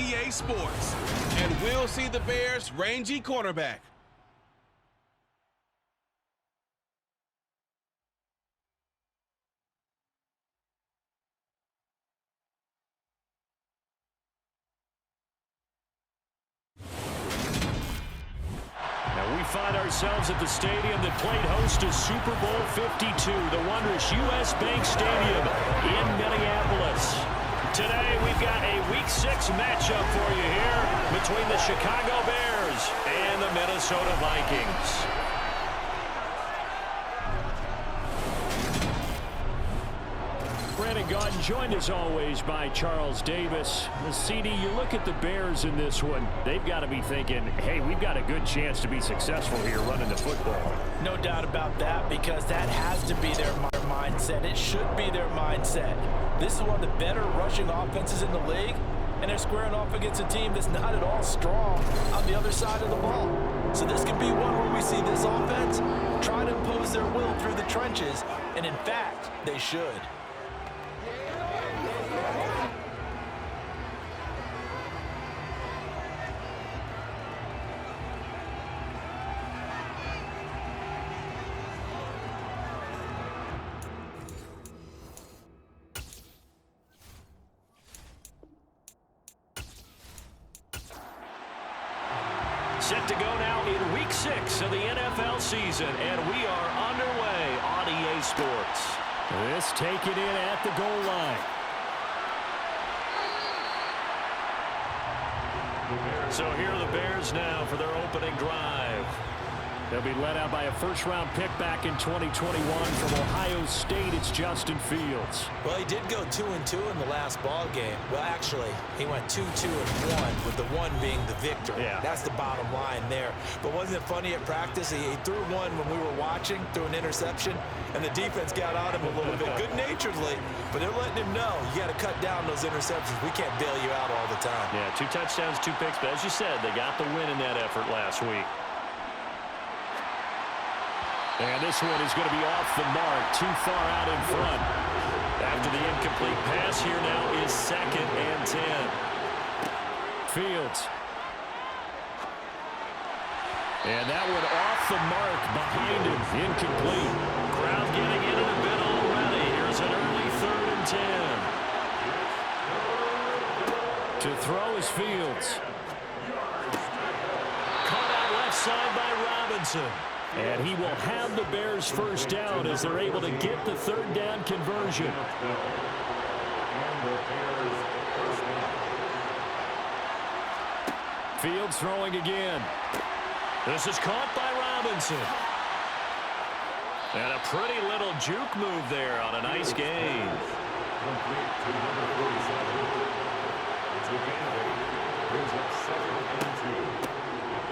EA Sports. And we'll see the Bears' rangy cornerback. We find ourselves at the stadium that played host to Super Bowl 52, the wondrous U.S. Bank Stadium in Minneapolis. Today, we've got a Week 6 matchup for you here between the Chicago Bears and the Minnesota Vikings. Brandon Gaudin joined as always by Charles Davis. CD, you look at the Bears in this one, they've got to be thinking, hey, we've got a good chance to be successful here running the football. No doubt about that, because that has to be their mindset. It should be their mindset. This is one of the better rushing offenses in the league, and they're squaring off against a team that's not at all strong on the other side of the ball. So this could be one where we see this offense try to impose their will through the trenches, and in fact, they should. Set to go now in Week 6 of the NFL season, and we are underway on EA Sports. This taken in at the goal line. So here are the Bears now for their opening drive. They'll be led out by a first-round pick back in 2021 from Ohio State. It's Justin Fields. Well, he did go 2-2 in the last ball game. Well, actually, he went 2-2-1, with the one being the victory. Yeah. That's the bottom line there. But wasn't it funny at practice? He threw one when we were watching, threw an interception, and the defense got on him a little bit, good-naturedly. But they're letting him know, you got to cut down those interceptions. We can't bail you out all the time. Yeah, 2 touchdowns, 2 picks. But as you said, they got the win in that effort last week. And this one is going to be off the mark, too far out in front. After the incomplete pass, here now is 2nd and 10. Fields. And that one off the mark behind him, incomplete. Crowd getting into the bit already. Here's an early 3rd and 10. To throw is Fields. Caught out left side by Robinson. And he will have the Bears first down as they're able to get the 3rd down conversion. Fields throwing again. This is caught by Robinson. And a pretty little juke move there on a nice gain.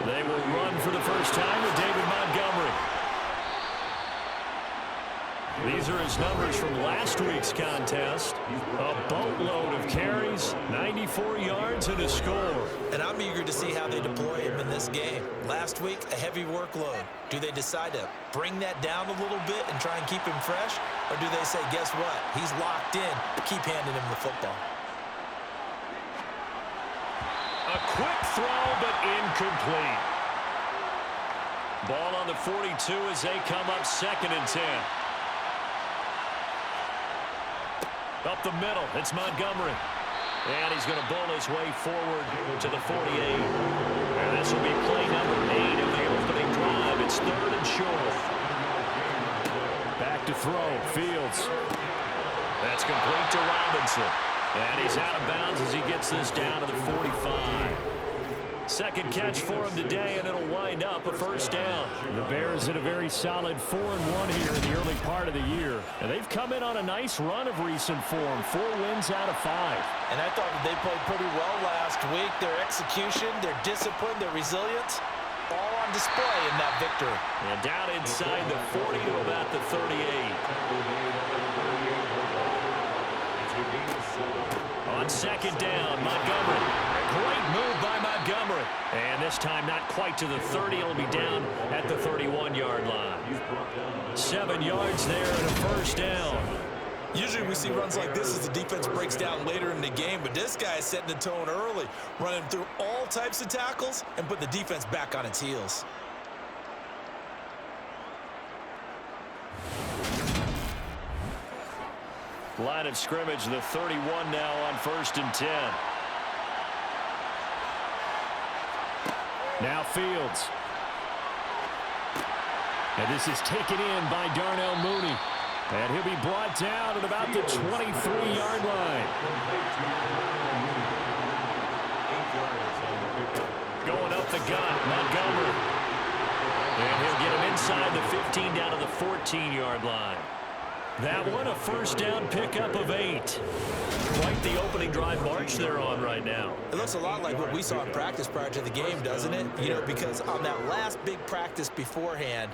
They will run for the first time with David Montgomery. These are his numbers from last week's contest. A boatload of carries, 94 yards, and a score. And I'm eager to see how they deploy him in this game. Last week, a heavy workload. Do they decide to bring that down a little bit and try and keep him fresh? Or do they say, guess what? He's locked in. Keep handing him the football. A quick throw, but incomplete. Ball on the 42 as they come up 2nd and 10. Up the middle, it's Montgomery. And he's going to bowl his way forward to the 48. And this will be play number 8 of the opening drive. It's 3rd and short. Back to throw, Fields. That's complete to Robinson. And he's out of bounds as he gets this down to the 45. Second catch for him today, and it'll wind up a first down. The Bears in a very solid 4-1 here in the early part of the year. And they've come in on a nice run of recent form, 4 wins out of 5. And I thought that they played pretty well last week. Their execution, their discipline, their resilience, all on display in that victory. And down inside the 40 to about the 38. On 2nd down, Montgomery. Great move by Montgomery. And this time not quite to the 30. It'll be down at the 31-yard line. 7 yards there and a first down. Usually we see runs like this as the defense breaks down later in the game, but this guy is setting the tone early, running through all types of tackles and put the defense back on its heels. Line of scrimmage, the 31 now on 1st and 10. Now Fields. And this is taken in by Darnell Mooney. And he'll be brought down at about the 23-yard line. Going up the gut, Montgomery. And he'll get him inside the 15 down to the 14-yard line. That one, a first down pickup of 8. Quite the opening drive march they're on right now. It looks a lot like what we saw in practice prior to the game, doesn't it? You know, because on that last big practice beforehand,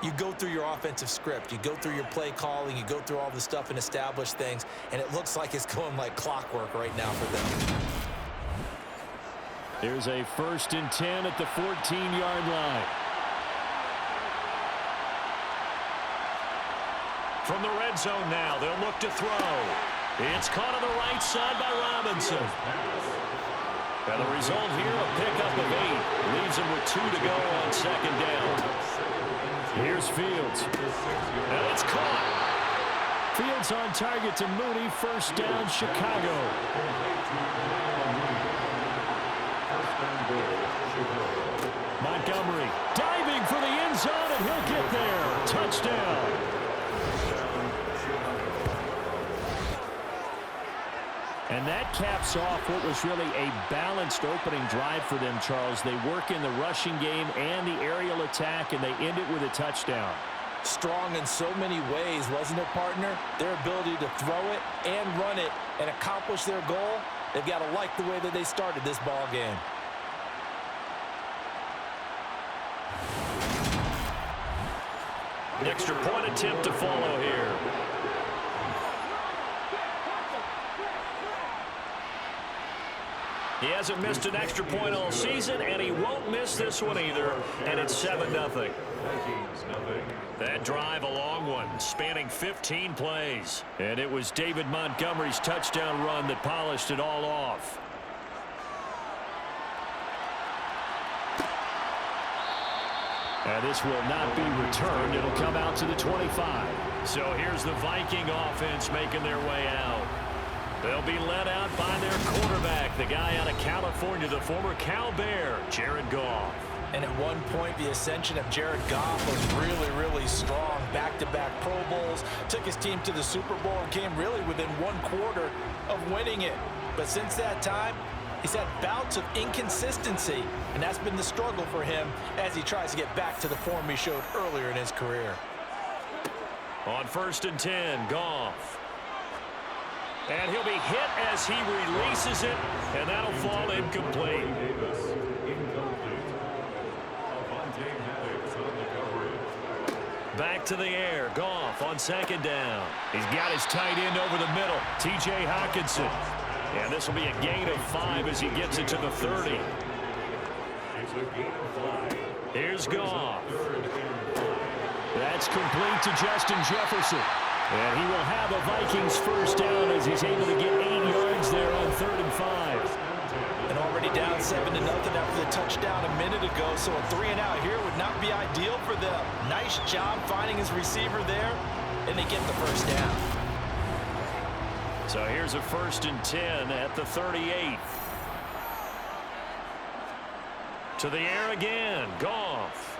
you go through your offensive script, you go through your play calling, you go through all the stuff and establish things, and it looks like it's going like clockwork right now for them. Here's a 1st and 10 at the 14-yard line. From the red zone now, they'll look to throw. It's caught on the right side by Robinson. And the result here, a pickup of 8. Leaves him with 2 to go on 2nd down. Here's Fields. And it's caught. Fields on target to Mooney. First down, Chicago. Montgomery diving for the end zone, and he'll get there. Touchdown. And that caps off what was really a balanced opening drive for them, Charles. They work in the rushing game and the aerial attack, and they end it with a touchdown. Strong in so many ways, wasn't it, partner? Their ability to throw it and run it and accomplish their goal, they've got to like the way that they started this ball game. An extra point attempt to follow here. He hasn't missed an extra point all season, and he won't miss this one either, and it's 7-0. That drive, a long one, spanning 15 plays. And it was David Montgomery's touchdown run that polished it all off. And this will not be returned. It'll come out to the 25. So here's the Viking offense making their way out. They'll be led out by their quarterback, the guy out of California, the former Cal Bear, Jared Goff. And at one point, the ascension of Jared Goff was really, really strong. Back-to-back Pro Bowls, took his team to the Super Bowl and came really within 1 quarter of winning it. But since that time, he's had bouts of inconsistency, and that's been the struggle for him as he tries to get back to the form he showed earlier in his career. On 1st and 10, Goff. And he'll be hit as he releases it, and that'll fall incomplete. Back to the air, Goff on 2nd down. He's got his tight end over the middle, T.J. Hockenson. And this will be a gain of 5 as he gets it to the 30. Here's Goff. That's complete to Justin Jefferson. And he will have a Vikings first down as he's able to get 8 yards there on 3rd and 5. And already down 7-0 after the touchdown a minute ago, so a 3-and-out here would not be ideal for them. Nice job finding his receiver there, and they get the first down. So here's a 1st and 10 at the 38. To the air again, Goff.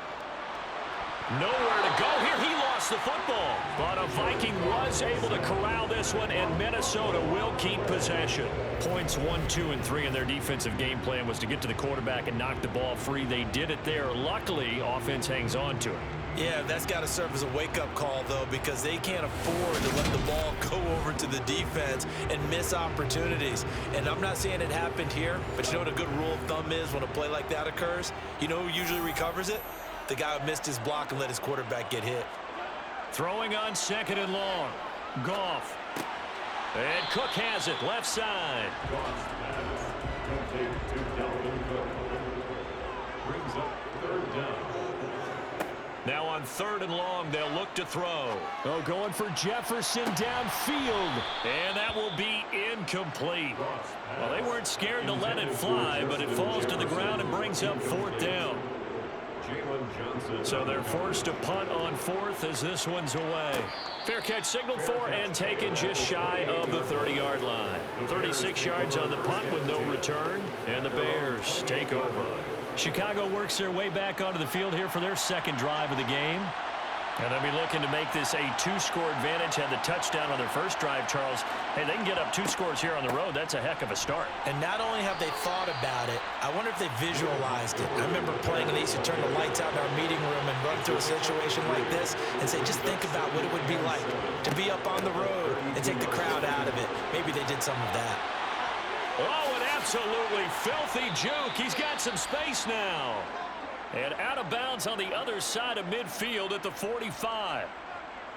Nowhere to go here. He lost the football. But a Viking was able to corral this one, and Minnesota will keep possession. Points 1, 2, and 3 in their defensive game plan was to get to the quarterback and knock the ball free. They did it there. Luckily, offense hangs on to it. Yeah, that's got to serve as a wake-up call, though, because they can't afford to let the ball go over to the defense and miss opportunities. And I'm not saying it happened here, but you know what a good rule of thumb is when a play like that occurs? You know who usually recovers it? The guy who missed his block and let his quarterback get hit. Throwing on 2nd and long. Goff. And Cook has it, left side. Now on 3rd and long. They'll look to throw. Oh, going for Jefferson downfield. And that will be incomplete. Well, they weren't scared to let it fly, but it falls to the ground and brings up 4th down. So they're forced to punt on 4th as this one's away. Fair catch signaled for and taken just shy of the 30-yard line. 36 yards on the punt with no return, and the Bears take over. Chicago works their way back onto the field here for their second drive of the game. And they'll be looking to make this a 2-score advantage. Had the touchdown on their first drive, Charles. Hey, they can get up 2 scores here on the road. That's a heck of a start. And not only have they thought about it, I wonder if they visualized it. I remember playing and they used to turn the lights out in our meeting room and run through a situation like this and say, just think about what it would be like to be up on the road and take the crowd out of it. Maybe they did some of that. Oh, an absolutely filthy juke. He's got some space now. And out of bounds on the other side of midfield at the 45.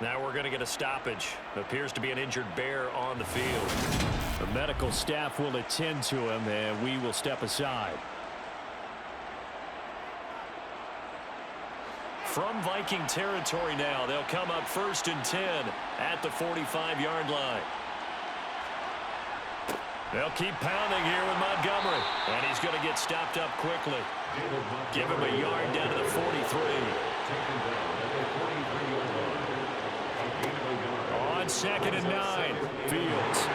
Now we're going to get a stoppage. Appears to be an injured Bear on the field. The medical staff will attend to him, and we will step aside. From Viking territory now, they'll come up 1st and 10 at the 45-yard line. They'll keep pounding here with Montgomery. And he's going to get stopped up quickly. Give him a yard down to the 43. On 2nd and 9, Fields.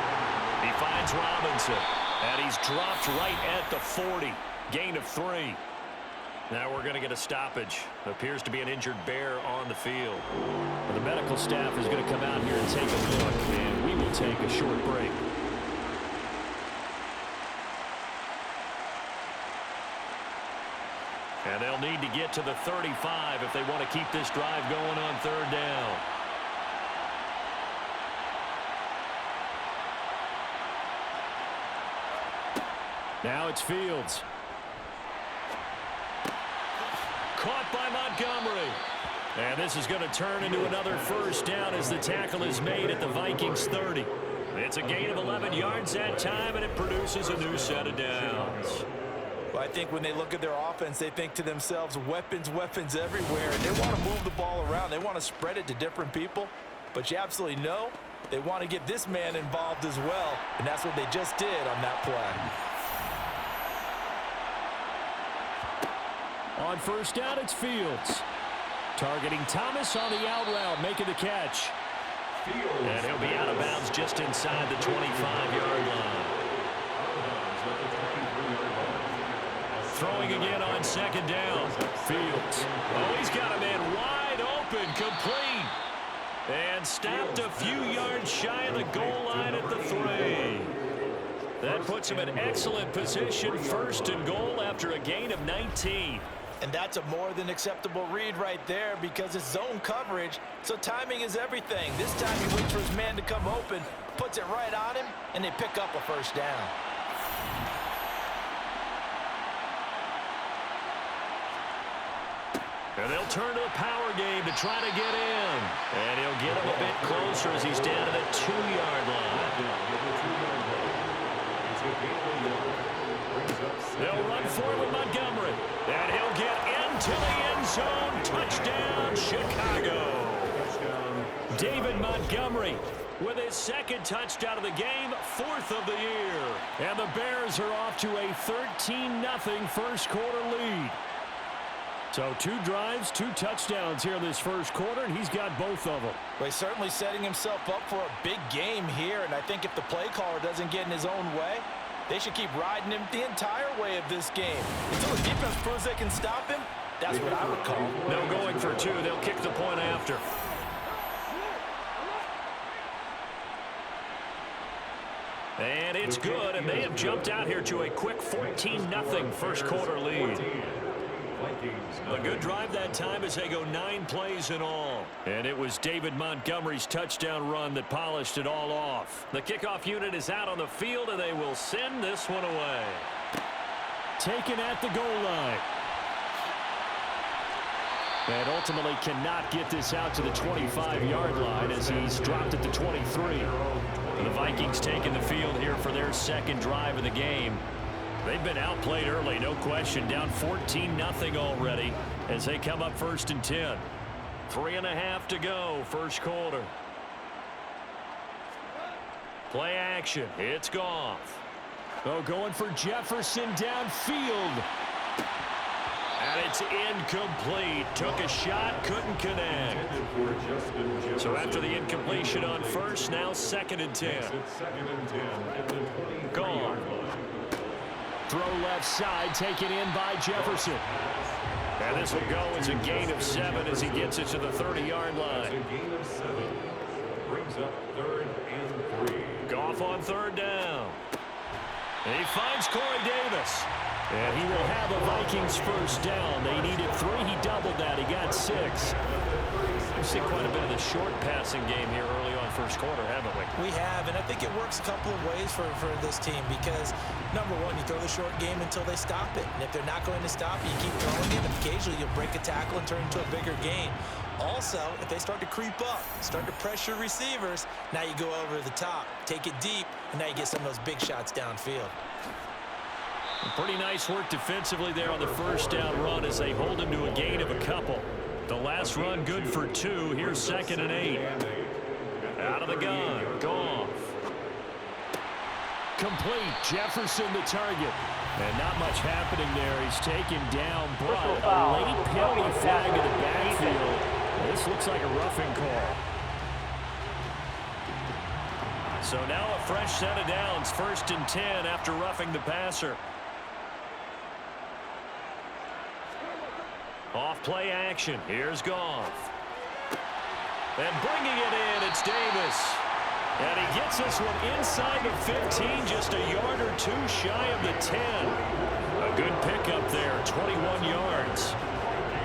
He finds Robinson. And he's dropped right at the 40. Gain of 3. Now we're going to get a stoppage. Appears to be an injured Bear on the field. Well, the medical staff is going to come out here and take a look. And we will take a short break. And they'll need to get to the 35 if they want to keep this drive going on 3rd down. Now it's Fields. Caught by Montgomery. And this is going to turn into another 1st down as the tackle is made at the Vikings 30. It's a gain of 11 yards that time, and it produces a new set of downs. Well, I think when they look at their offense, they think to themselves, weapons, weapons everywhere. And they want to move the ball around. They want to spread it to different people. But you absolutely know they want to get this man involved as well. And that's what they just did on that play. On 1st down, it's Fields. Targeting Thomas on the out route, making the catch. And he'll be out of bounds just inside the 25-yard line. Throwing again on 2nd down. Fields. Oh, he's got a man wide open, complete. And stopped a few yards shy of the goal line at the 3. That puts him in excellent position, 1st and goal after a gain of 19. And that's a more than acceptable read right there because it's zone coverage, so timing is everything. This time he waits for his man to come open, puts it right on him, and they pick up a 1st down. And they'll turn to the power game to try to get in. And he'll get him a bit closer as he's down to the 2-yard line. They'll run forward with Montgomery. And he'll get into the end zone. Touchdown, Chicago. David Montgomery with his 2nd touchdown of the game, 4th of the year. And the Bears are off to a 13-0 first quarter lead. So 2 drives, 2 touchdowns here in this first quarter, and he's got both of them. Well, he's certainly setting himself up for a big game here, and I think if the play caller doesn't get in his own way, they should keep riding him the entire way of this game. Until the defense proves they can stop him, that's what I would call. No going for 2. They'll kick the point after. And it's good, and they have jumped out here to a quick 14-0 first quarter lead. A good drive that time as they go 9 plays in all. And it was David Montgomery's touchdown run that polished it all off. The kickoff unit is out on the field, and they will send this one away. Taken at the goal line. And ultimately cannot get this out to the 25-yard line as he's dropped at the 23. The Vikings taking the field here for their 2nd drive of the game. They've been outplayed early, no question, down 14-0 already as they come up 1st and 10. 3.5 to go, first quarter. Play action. It's Goff. Oh, going for Jefferson downfield. And it's incomplete. Took a shot, couldn't connect. So after the incompletion on first, now 2nd and 10. Goff. Throw left side, taken in by Jefferson. And this will go as a gain of 7 as he gets it to the 30-yard line. Brings up 3rd and 3. Goff on 3rd down. And he finds Corey Davis. And he will have a Vikings first down. They needed 3. He doubled that. He got 6. We've seen quite a bit of the short passing game here early on first quarter, haven't we? We have, and I think it works a couple of ways for this team because, number one, you throw the short game until they stop it. And if they're not going to stop it, you keep throwing it. And occasionally you'll break a tackle and turn it into a bigger gain. Also, if they start to creep up, start to pressure receivers, now you go over the top, take it deep, and now you get some of those big shots downfield. Pretty nice work defensively there on the first down run as they hold him to a gain of a couple. The last run good for 2. Here's 2nd and 8. Out of the gun. Goff. Complete. Jefferson the target. And not much happening there. He's taken down, but a late penalty flag to the backfield. This looks like a roughing call. So now a fresh set of downs. 1st and 10 after roughing the passer. Off play action. Here's Goff. And bringing it in, it's Davis. And he gets this one inside the 15, just a yard or 2 shy of the 10. A good pickup there, 21 yards.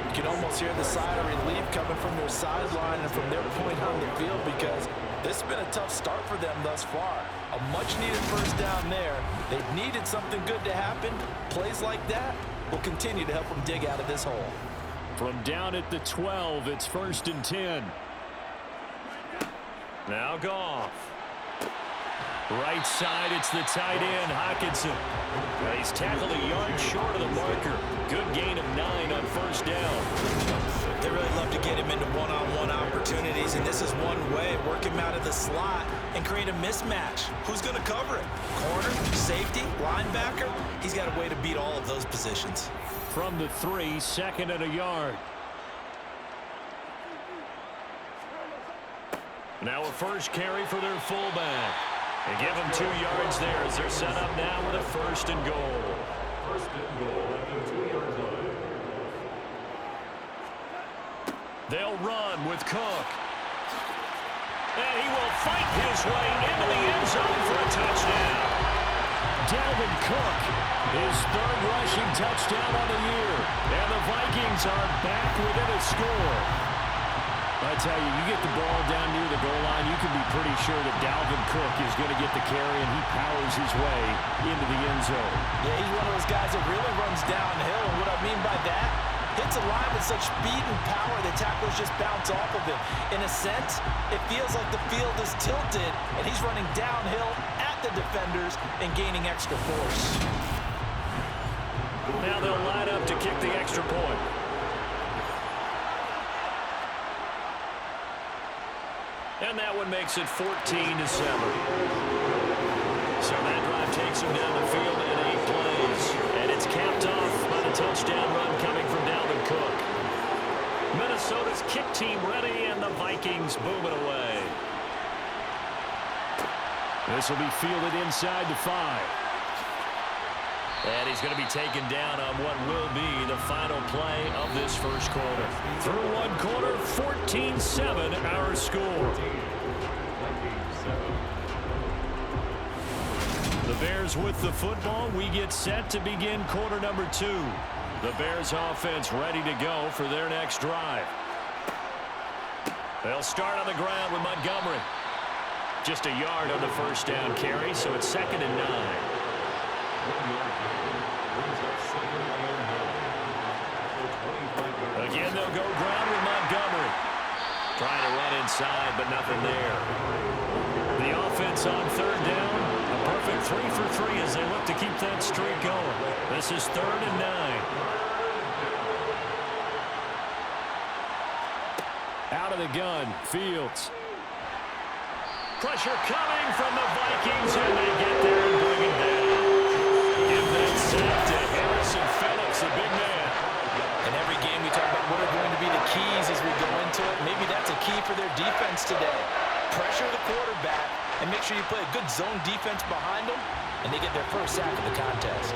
You can almost hear the sigh of relief coming from their sideline and from their point on the field because this has been a tough start for them thus far. A much-needed first down there. They've needed something good to happen. Plays like that will continue to help them dig out of this hole. From down at the 12, it's 1st and 10. Now Goff. Right side, it's the tight end, Hockenson. He's tackled a yard short of the marker. Good gain of 9 on first down. They really love to get him into one-on-one opportunities, and this is one way. Work him out of the slot and create a mismatch. Who's going to cover it? Corner, safety, linebacker? He's got a way to beat all of those positions. From the 3, 2nd and a yard. Now a first carry for their fullback. They give him 2 yards there as they're set up now with a 1st and goal. 1st and goal at the 2-yard line. They'll run with Cook. And he will fight his way into the end zone for a touchdown. Dalvin Cook, his 3rd rushing touchdown on the year. And the Vikings are back within a score. I tell you, you get the ball down near the goal line, you can be pretty sure that Dalvin Cook is going to get the carry, and he powers his way into the end zone. Yeah, he's one of those guys that really runs downhill, and what I mean by that, hits a line with such speed and power that tackles just bounce off of him. In a sense, it feels like the field is tilted, and he's running downhill at the defenders and gaining extra force. Now they'll line up to kick the extra point. And that one makes it 14-7. So that drive takes him down the field in 8 plays. And it's capped off by the touchdown run coming from Dalvin Cook. Minnesota's kick team ready, and the Vikings boom it away. This will be fielded inside the 5. And he's going to be taken down on what will be the final play of this first quarter. Through 1 quarter, 14-7 our score. The Bears with the football. We get set to begin quarter number 2. The Bears offense ready to go for their next drive. They'll start on the ground with Montgomery. Just a yard on the first down carry, so it's 2nd and 9. Again, they'll go ground with Montgomery. Trying to run inside, but nothing there. The offense on 3rd down. A perfect 3 for 3 as they look to keep that streak going. This is 3rd and 9. Out of the gun, Fields. Pressure coming from the Vikings, and they get there and bring it down. Give that sack to Harrison Phillips, the big man. In every game, we talk about what are going to be the keys as we go into it. Maybe that's a key for their defense today. Pressure the quarterback and make sure you play a good zone defense behind them, and they get their first sack of the contest.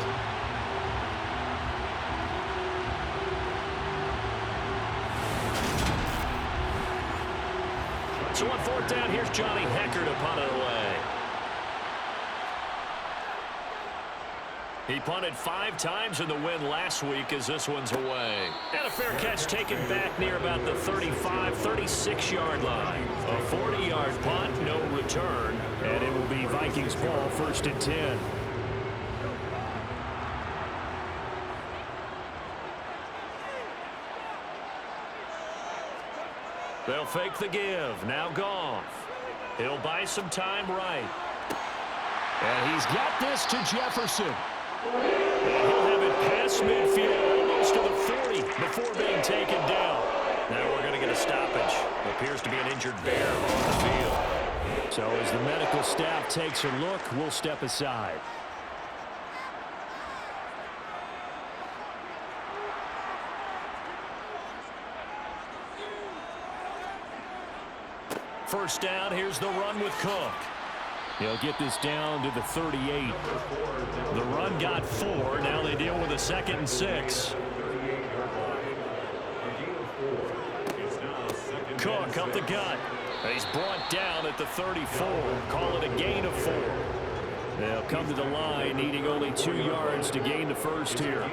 So on fourth down, here's Johnny Hekker to punt it away. He punted 5 times in the win last week as this one's away. And a fair catch taken back near about the 35, 36-yard line. A 40-yard punt, no return. And it will be Vikings ball, 1st and 10. They'll fake the give. Now Goff. He'll buy some time right. And he's got this to Jefferson. And he'll have it past midfield, almost to the 40, before being taken down. Now we're going to get a stoppage. Appears to be an injured bear on the field. So as the medical staff takes a look, we'll step aside. First down, here's the run with Cook. He'll get this down to the 38. The run got 4. Now they deal with a 2nd and 6. Cook up the gut. He's brought down at the 34. Call it a gain of 4. They'll come to the line, needing only 2 yards to gain the first here.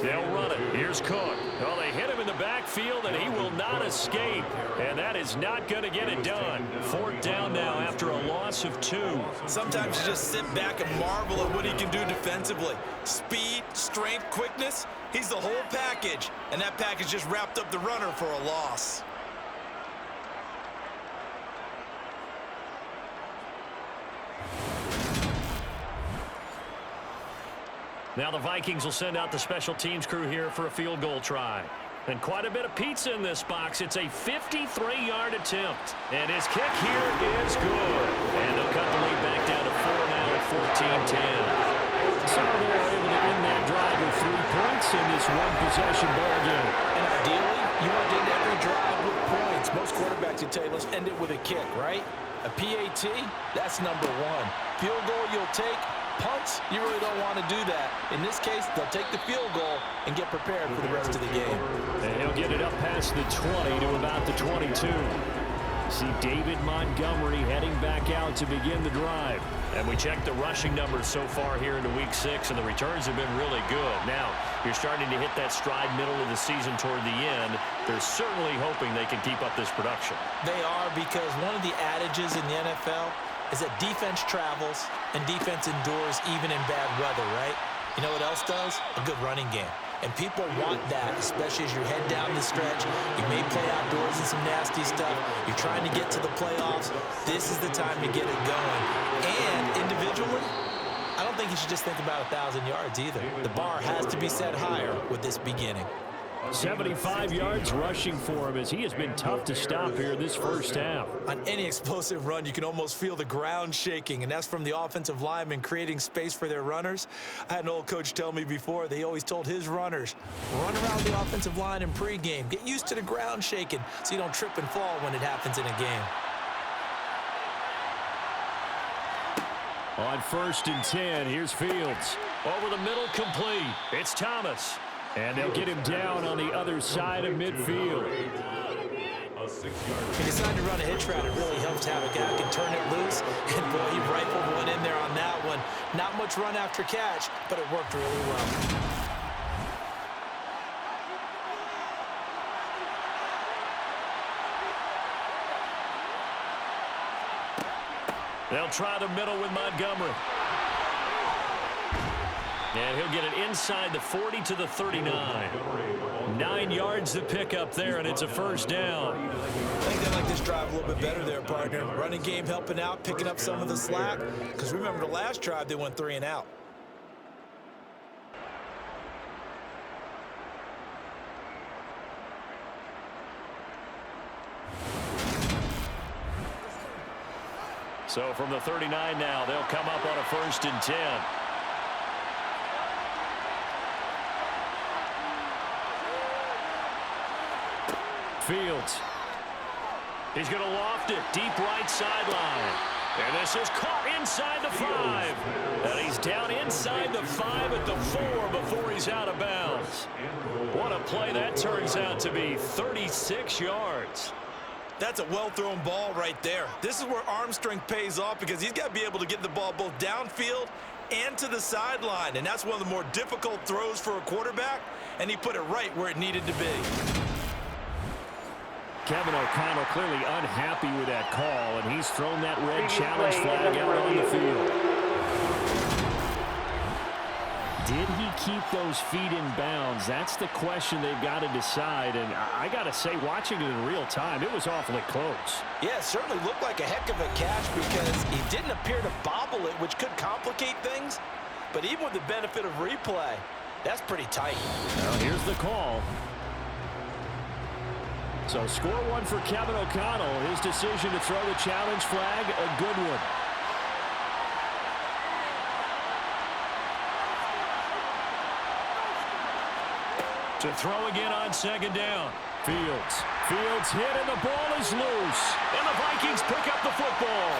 They'll run it. Here's Cook. Well, they hit him in the backfield, and he will not escape. And that is not going to get it done. 4th down now after a loss of 2. Sometimes you just sit back and marvel at what he can do defensively. Speed, strength, quickness, he's the whole package. And that package just wrapped up the runner for a loss. Now the Vikings will send out the special teams crew here for a field goal try. And quite a bit of pizza in this box. It's a 53-yard attempt. And his kick here is good. And they'll cut the lead back down to 4 now at 14-10. So they're able to end that drive with 3 points in this one-possession ball game. And ideally, you want to end every drive with points. Most quarterbacks would tell you, let's end it with a kick, right? A PAT, that's number 1. Field goal you'll take. Punts, you really don't want to do that. In this case, they'll take the field goal and get prepared for the rest of the game. And he'll get it up past the 20 to about the 22. See David Montgomery heading back out to begin the drive. And we checked the rushing numbers so far here into week 6, and the returns have been really good. Now, you're starting to hit that stride middle of the season toward the end. They're certainly hoping they can keep up this production. They are, because one of the adages in the NFL is that defense travels and defense endures even in bad weather, right? You know what else does? A good running game. And people want that, especially as you head down the stretch. You may play outdoors in some nasty stuff. You're trying to get to the playoffs. This is the time to get it going. And individually, I don't think you should just think about 1,000 yards either. The bar has to be set higher with this beginning. 75 yards rushing for him as he has been tough to stop here this first half. On any explosive run, you can almost feel the ground shaking, and that's from the offensive linemen creating space for their runners. I had an old coach tell me before, they always told his runners, run around the offensive line in pregame. Get used to the ground shaking so you don't trip and fall when it happens in a game. On 1st and 10, here's Fields. Over the middle, complete. It's Thomas. And they'll get him down on the other side of midfield. He decided to run a hitch route. It really helps have a guy who can turn it loose. And boy, he rifled one in there on that one. Not much run after catch, but it worked really well. They'll try the middle with Montgomery. And he'll get it inside the 40 to the 39. 9 yards to pick up there, and it's a first down. I think they like this drive a little bit better there, partner. Running game helping out, picking up some of the slack. Because remember, the last drive, they went 3 and out. So from the 39 now, they'll come up on a 1st and 10. Fields. He's going to loft it deep right sideline. And this is caught inside the 5. And he's down inside the 5 at the 4 before he's out of bounds. What a play that turns out to be. 36 yards. That's a well-thrown ball right there. This is where arm strength pays off because he's got to be able to get the ball both downfield and to the sideline. And that's one of the more difficult throws for a quarterback. And he put it right where it needed to be. Kevin O'Connell clearly unhappy with that call, and he's thrown that red challenge flag out on the field. Did he keep those feet in bounds? That's the question they've got to decide, and I got to say, watching it in real time, it was awfully close. Yeah, it certainly looked like a heck of a catch because he didn't appear to bobble it, which could complicate things. But even with the benefit of replay, that's pretty tight. Now, here's the call. So score one for Kevin O'Connell. His decision to throw the challenge flag, a good one. To throw again on 2nd down. Fields hit and the ball is loose. And the Vikings pick up the football.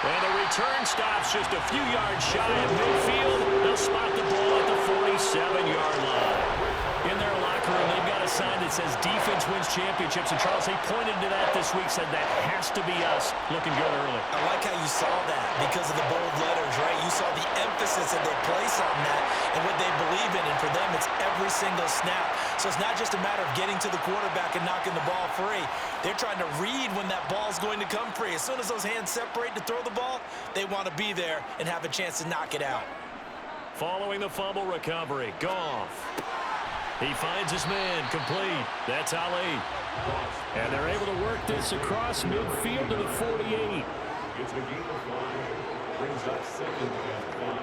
And the return stops just a few yards shy of midfield. They'll spot the ball at the 47-yard line. In their locker room, they've got a sign that says defense wins championships. And Charles, they pointed to that this week, said that has to be us. Looking good early. I like how you saw that because of the bold letters, right? You saw the emphasis that they place on that and what they believe in. And for them, it's every single snap. So it's not just a matter of getting to the quarterback and knocking the ball free. They're trying to read when that ball's going to come free. As soon as those hands separate to throw the ball, they want to be there and have a chance to knock it out. Following the fumble recovery, Goff. He finds his man, complete. That's Ali. And they're able to work this across midfield to the 48. It's a game of 5. Brings up 2nd and 5.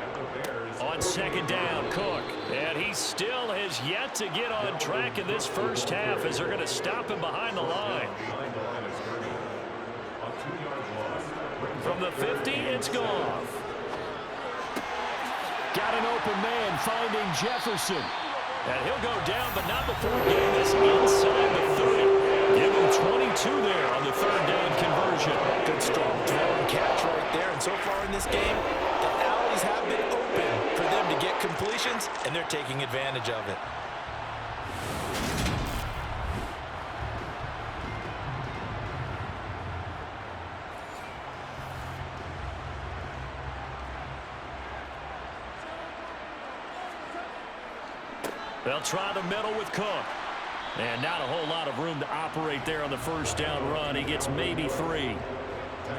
At the Bears. On 2nd down, Cook. And he still has yet to get on track in this first half as they're going to stop him behind the line. Behind the line of scrimmage. A 2-yard loss. From the 50, it's Goff. Got an open man finding Jefferson. And he'll go down, but not before getting this inside the 30. Give him 22 there on the 3rd down conversion. Good strong throw and catch right there. And so far in this game, the alleys have been open for them to get completions, and they're taking advantage of it. They'll try the middle with Cook. And not a whole lot of room to operate there on the 1st down run. He gets maybe 3.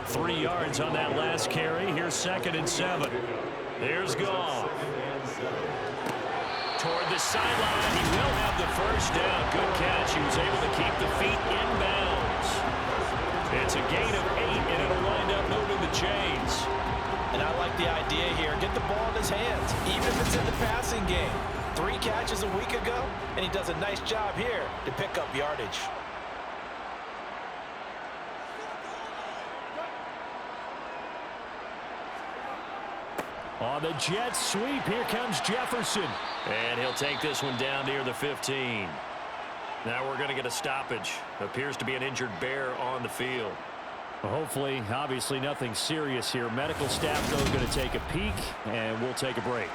3 yards on that last carry. Here's 2nd and 7. Here's Goff. Toward the sideline. He will have the 1st down. Good catch. He was able to keep the feet in bounds. It's a gain of 8, and it'll wind up moving the chains. And I like the idea here. Get the ball in his hands, even if it's in the passing game. 3 catches a week ago, and he does a nice job here to pick up yardage. On the jet sweep, here comes Jefferson. And he'll take this one down near the 15. Now we're going to get a stoppage. Appears to be an injured Bear on the field. Well, hopefully, obviously nothing serious here. Medical staff, though, is going to take a peek, and we'll take a break.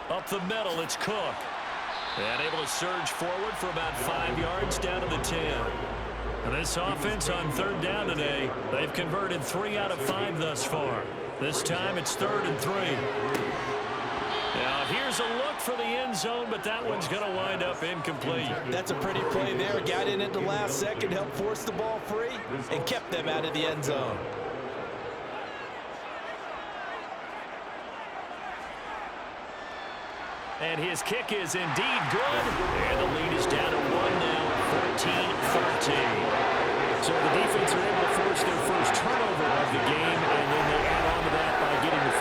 Up the middle, it's Cook. And able to surge forward for about 5 yards down to the 10. And this offense on 3rd down today, they've converted 3 out of 5 thus far. This time it's 3rd and 3. Now here's a look for the end zone, but that one's going to wind up incomplete. That's a pretty play there. Got in at the last second, helped force the ball free, and kept them out of the end zone. And his kick is indeed good. And the lead is down to 1 now, 14-13. So the defense are able to force their first turnover of the game, and then they add on to that by getting the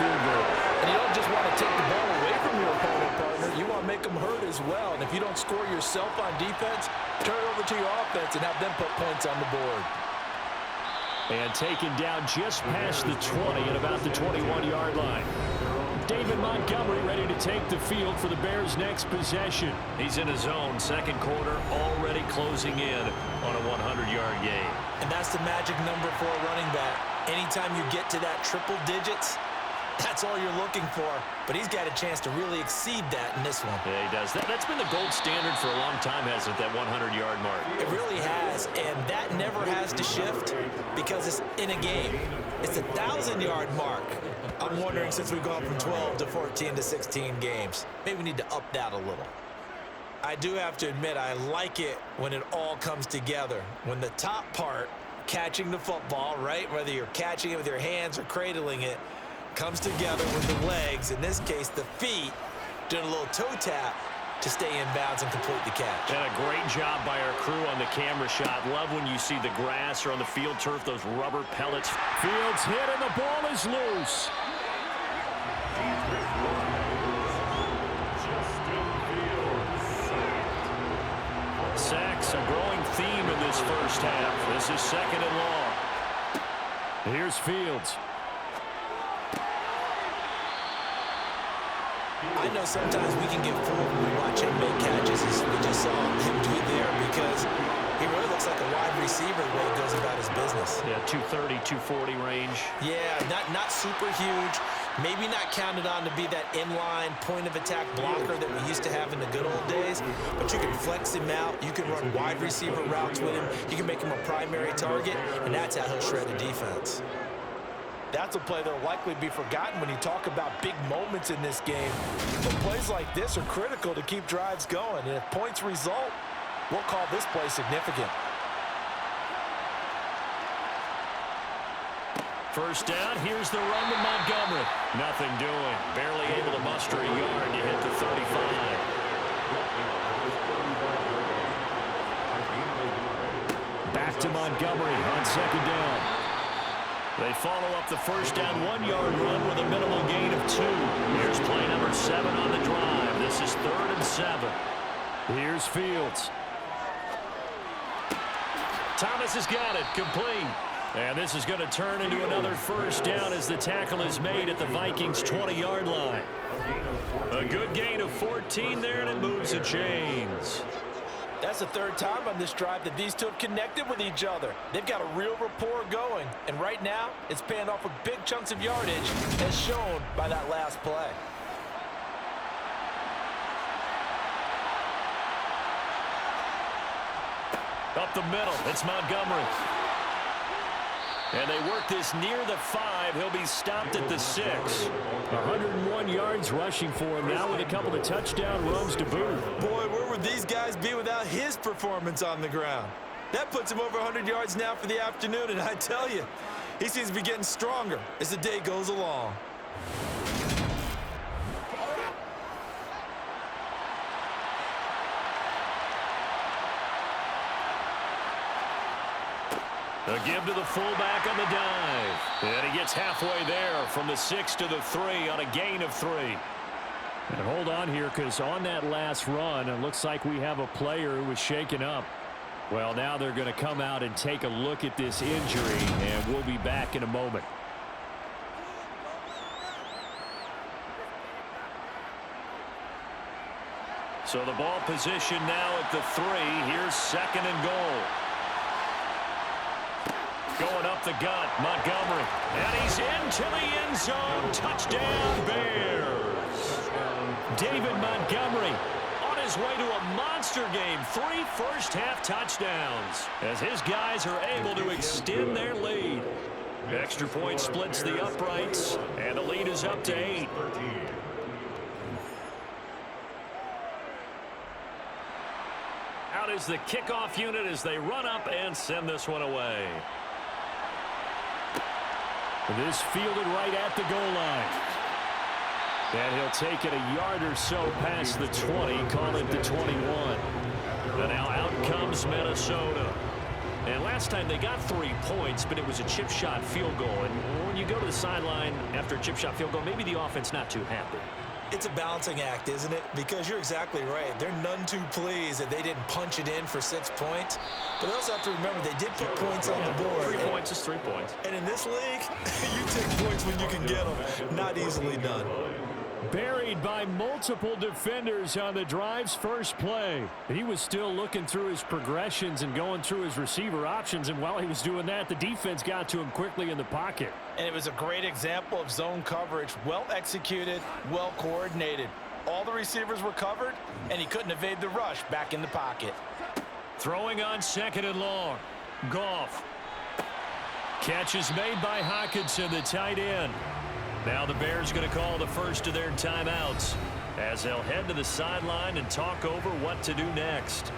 to make them hurt as well. And if you don't score yourself on defense, turn it over to your offense and have them put points on the board. And taken down just past the 20 at about the 21-yard line. David Montgomery ready to take the field for the Bears' next possession. He's in his own second quarter, already closing in on a 100-yard game. And that's the magic number for a running back. Anytime you get to that triple digits, that's all you're looking for. But he's got a chance to really exceed that in this one. Yeah, he does. That's been the gold standard for a long time, hasn't it, that 100-yard mark? It really has, and that never has to shift because it's in a game. It's a 1,000-yard mark. I'm wondering, since we've gone from 12 to 14 to 16 games, maybe we need to up that a little. I do have to admit, I like it when it all comes together. When the top part, catching the football, right, whether you're catching it with your hands or cradling it, comes together with the legs, in this case the feet, doing a little toe tap to stay in bounds and complete the catch. And a great job by our crew on the camera shot. Love when you see the grass or on the field turf, those rubber pellets. Fields hit and the ball is loose. Sacks, a growing theme in this first half. This is second and long. Here's Fields. I know sometimes we can get fooled when we watch him make catches, as we just saw him do there, because he really looks like a wide receiver the way he goes about his business. Yeah, 230, 240 range. Yeah, not super huge. Maybe not counted on to be that inline point-of-attack blocker that we used to have in the good old days, but you can flex him out. You can run wide receiver routes with him. You can make him a primary target, and that's how he'll shred the defense. That's a play that will likely be forgotten when you talk about big moments in this game. But plays like this are critical to keep drives going. And if points result, we'll call this play significant. First down, here's the run to Montgomery. Nothing doing. Barely able to muster a yard to hit the 35. Back to Montgomery on second down. They follow up the first down 1-yard run with a minimal gain of 2. Here's play number 7 on the drive. This is 3rd and 7. Here's Fields. Thomas has got it, complete. And this is going to turn into another first down as the tackle is made at the Vikings' 20-yard line. A good gain of 14 there, and it moves the chains. That's the third time on this drive that these two have connected with each other. They've got a real rapport going, and right now it's paying off with big chunks of yardage, as shown by that last play. Up the middle, it's Montgomery. And they work this near the 5. He'll be stopped at the 6. 101 yards rushing for him now with a couple of touchdown runs to boot. Boy, where would these guys be without his performance on the ground? That puts him over 100 yards now for the afternoon, and I tell you, he seems to be getting stronger as the day goes along. A give to the fullback on the dive. And he gets halfway there from the 6 to the 3 on a gain of 3. And hold on here, because on that last run, it looks like we have a player who was shaken up. Well, now they're going to come out and take a look at this injury, and we'll be back in a moment. So the ball position now at the 3. Here's 2nd and goal. Going up the gut, Montgomery. And he's into the end zone. Touchdown, Bears. David Montgomery on his way to a monster game. 3 first-half touchdowns as his guys are able to extend their lead. Extra point splits the uprights, and the lead is up to 8. Out is the kickoff unit as they run up and send this one away. This fielded right at the goal line. And he'll take it a yard or so past the 20, call it the 21. And now out comes Minnesota. And last time they got 3 points, but it was a chip shot field goal. And when you go to the sideline after a chip shot field goal, maybe the offense not too happy. It's a balancing act, isn't it? Because you're exactly right. They're none too pleased that they didn't punch it in for 6 points. But they also have to remember they did put points on the board. 3 points is 3 points. And in this league, you take points when you can get them. Not easily done. Buried by multiple defenders on the drive's first play. He was still looking through his progressions and going through his receiver options, and while he was doing that, the defense got to him quickly in the pocket. And it was a great example of zone coverage. Well executed, well coordinated. All the receivers were covered, and he couldn't evade the rush back in the pocket. Throwing on 2nd and long. Goff. Catch is made by Hockenson, the tight end. Now the Bears going to call the first of their timeouts as they'll head to the sideline and talk over what to do next.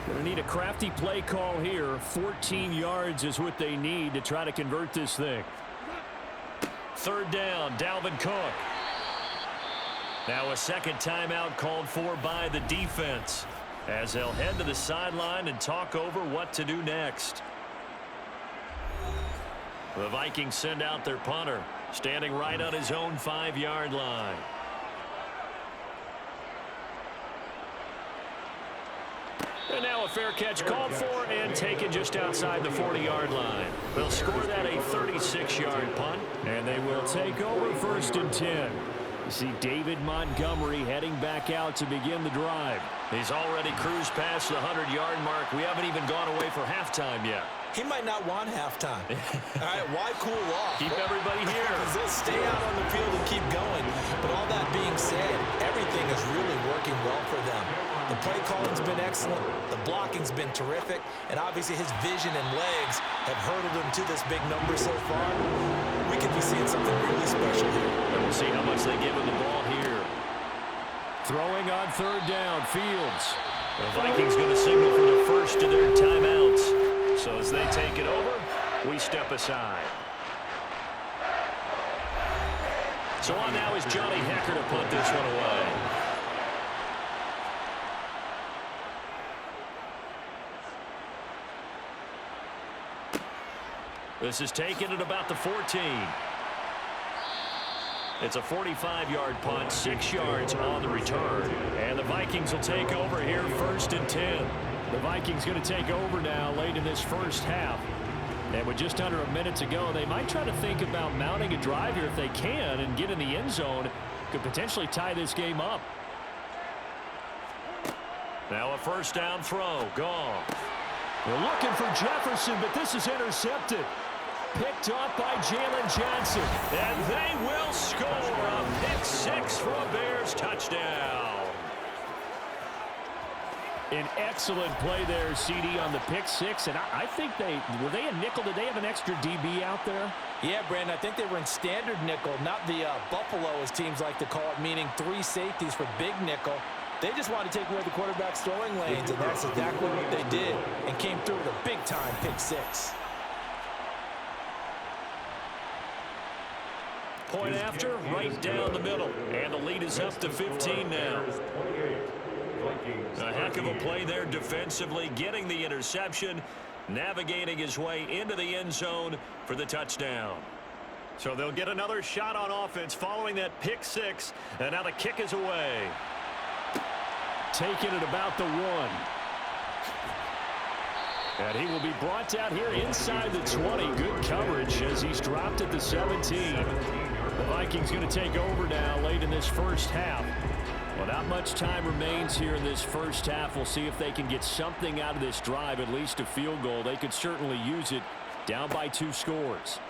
Going to need a crafty play call here. 14 yards is what they need to try to convert this thing. 3rd down, Dalvin Cook. Now a second timeout called for by the defense as they'll head to the sideline and talk over what to do next. The Vikings send out their punter, standing right on his own 5-yard line. And now a fair catch called for and taken just outside the 40-yard line. They'll score that a 36-yard punt, and they will take over 1st and 10. You see David Montgomery heading back out to begin the drive. He's already cruised past the 100-yard mark. We haven't even gone away for halftime yet. He might not want halftime. All right, why cool off? Keep everybody here. Because they'll stay out on the field and keep going. But all that being said, everything is really working well for them. The play calling's been excellent. The blocking's been terrific. And obviously his vision and legs have hurdled him to this big number so far. We could be seeing something really special here. And we'll see how much they give him the ball here. Throwing on 3rd down, Fields. The Vikings going to signal for the first of their timeouts. So as they take it over, we step aside. So on now is Johnny Hekker to punt this one away. This is taken at about the 14. It's a 45-yard punt, 6 yards on the return. And the Vikings will take over here 1st and 10. The Vikings going to take over now late in this first half. And with just under a minute to go, they might try to think about mounting a drive here if they can and get in the end zone. Could potentially tie this game up. Now a 1st down throw. Gone. They're looking for Jefferson, but this is intercepted. Picked off by Jalen Johnson. And they will score a pick 6 for a Bears touchdown. An excellent play there, CD, on the pick 6. And I think were they a nickel? Did they have an extra DB out there? Yeah, Brandon, I think they were in standard nickel, not the Buffalo, as teams like to call it, meaning 3 safeties for big nickel. They just wanted to take away the quarterback's throwing lanes, and that's exactly what they did, and came through with a big-time pick 6. Point after, right down the middle. And the lead is up to 15 now. A heck of a play there defensively, getting the interception, navigating his way into the end zone for the touchdown. So they'll get another shot on offense following that pick 6, and now the kick is away. Taken at about the 1. And he will be brought down here inside the 20. Good coverage as he's dropped at the 17. The Vikings going to take over now late in this first half. Well, not much time remains here in this first half. We'll see if they can get something out of this drive, at least a field goal. They could certainly use it, down by 2 scores.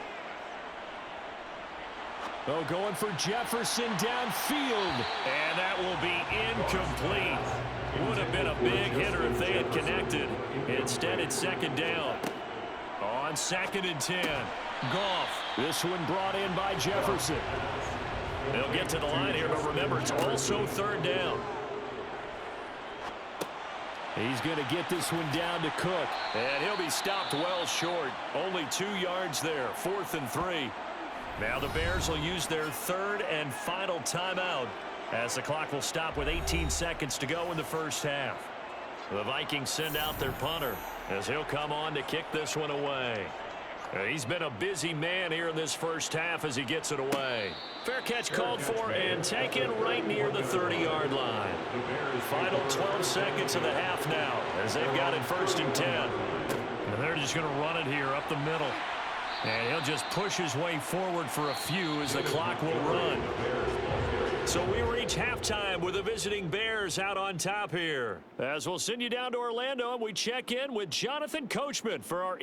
Oh, going for Jefferson downfield. And that will be incomplete. Would have been a big hitter if they had connected. Instead, it's 2nd down. On 2nd and 10. Goff. This one brought in by Jefferson. They'll get to the line here, but remember, it's also 3rd down. He's going to get this one down to Cook. And he'll be stopped well short. Only 2 yards there. 4th and 3. Now the Bears will use their 3rd and final timeout as the clock will stop with 18 seconds to go in the first half. The Vikings send out their punter as he'll come on to kick this one away. He's been a busy man here in this first half as he gets it away. Fair catch called for and taken right near the 30-yard line. Final 12 seconds of the half now as they've got it 1st and 10. And they're just going to run it here up the middle. And he'll just push his way forward for a few as the clock will run. So we reach halftime with the visiting Bears out on top here. As we'll send you down to Orlando and we check in with Jonathan Coachman for our